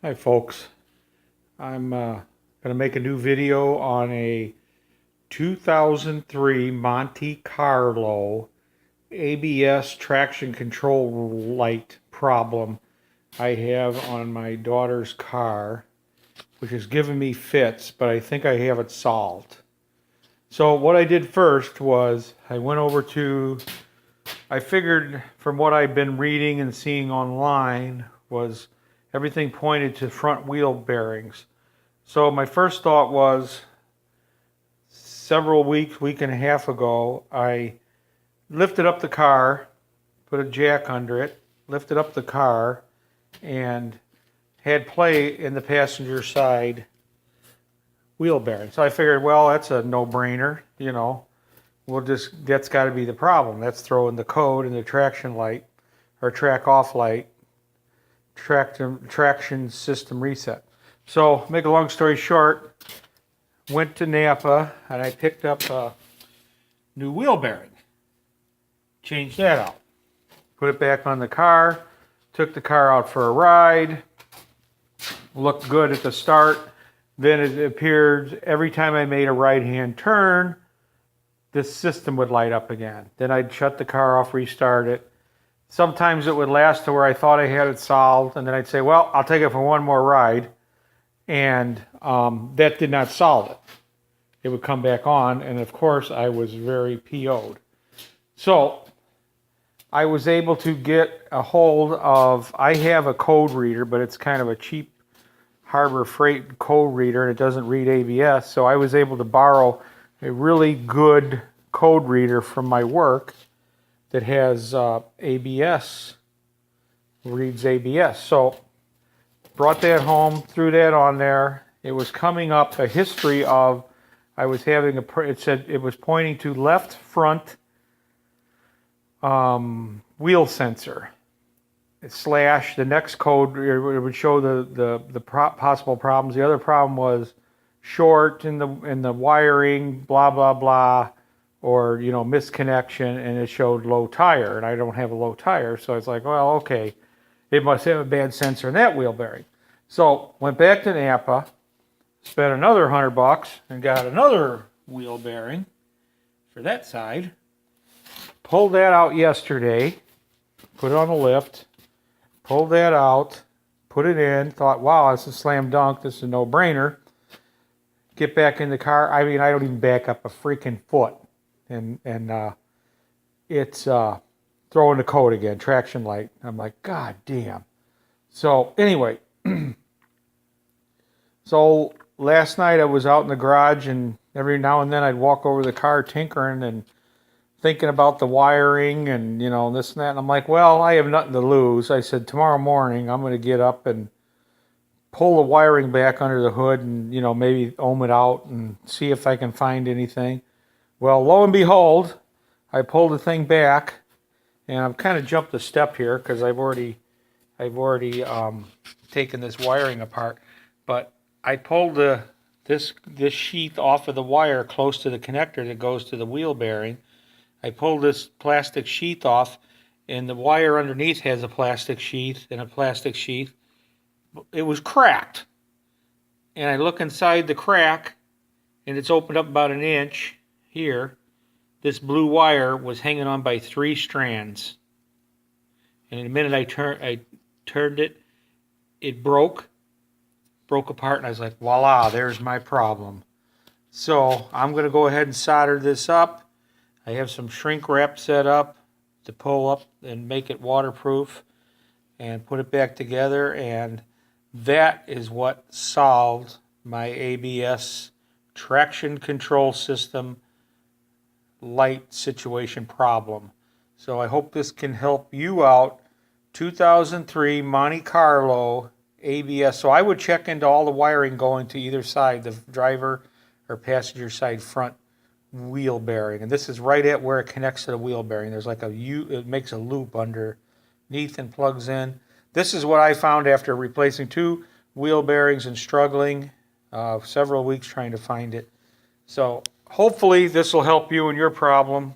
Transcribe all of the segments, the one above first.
Hi folks, I'm going to make a new video on a 2003 Monte Carlo ABS traction control light problem I have on my daughter's car, which is giving me fits, but I think I have it solved. So what I did first was I went over to, I figured from what I've been reading and seeing online was everything pointed to front wheel bearings. So my first thought was several week and a half ago, I lifted up the car, put a jack under it, lifted up the car, and had play in the passenger side wheel bearing. So I figured, well, that's a no-brainer, that's got to be the problem. That's throwing the code in the traction light or track off light, traction system reset. So make a long story short, went to Napa and I picked up a new wheel bearing. Changed that out. Put it back on the car, took the car out for a ride, looked good at the start. Then it appeared every time I made a right-hand turn, this system would light up again. Then I'd shut the car off, restart it. Sometimes it would last to where I thought I had it solved, and then I'd say, well, I'll take it for one more ride. And that did not solve it. It would come back on, and of course I was very PO'd. So I was able to get a hold of, I have a code reader, but it's kind of a cheap Harbor Freight code reader, and it doesn't read ABS, so I was able to borrow a really good code reader from my work that has ABS, reads ABS. So brought that home, threw that on there. It was coming up a history of, I was having it said it was pointing to left front wheel sensor / the next code. It would show the possible problems. The other problem was short in the wiring, blah blah blah, or misconnection, and it showed low tire, and I don't have a low tire, so it's like, well, okay, it must have a bad sensor in that wheel bearing. So went back to Napa, spent another $100 and got another wheel bearing for that side. Pulled that out yesterday, put it on the lift, pulled that out, put it in, thought, wow, this is a slam dunk, this is a no-brainer. Get back in the car. I mean, I don't even back up a freaking foot. And it's throwing the code again, traction light. I'm like, God damn. So anyway, so last night I was out in the garage, and every now and then I'd walk over the car tinkering and thinking about the wiring and, this and that. And I'm like, well, I have nothing to lose. I said, tomorrow morning I'm going to get up and pull the wiring back under the hood and, maybe ohm it out and see if I can find anything. Well, lo and behold, I pulled the thing back, and I've kind of jumped a step here because I've already taken this wiring apart. But I pulled this sheath off of the wire close to the connector that goes to the wheel bearing. I pulled this plastic sheath off, and the wire underneath has a plastic sheath and a plastic sheath. It was cracked. And I look inside the crack, and it's opened up about an inch here. This blue wire was hanging on by 3 strands. And in a minute I turned it, it broke apart, and I was like, voila, there's my problem. So I'm going to go ahead and solder this up. I have some shrink wrap set up to pull up and make it waterproof and put it back together, and that is what solved my ABS traction control system light situation problem. So I hope this can help you out. 2003 Monte Carlo ABS. So I would check into all the wiring going to either side, the driver or passenger side front wheel bearing. And this is right at where it connects to the wheel bearing. There's like it makes a loop underneath and plugs in. This is what I found after replacing 2 wheel bearings and struggling several weeks trying to find it. So hopefully this will help you in your problem.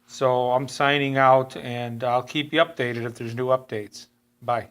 So I'm signing out, and I'll keep you updated if there's new updates. Bye.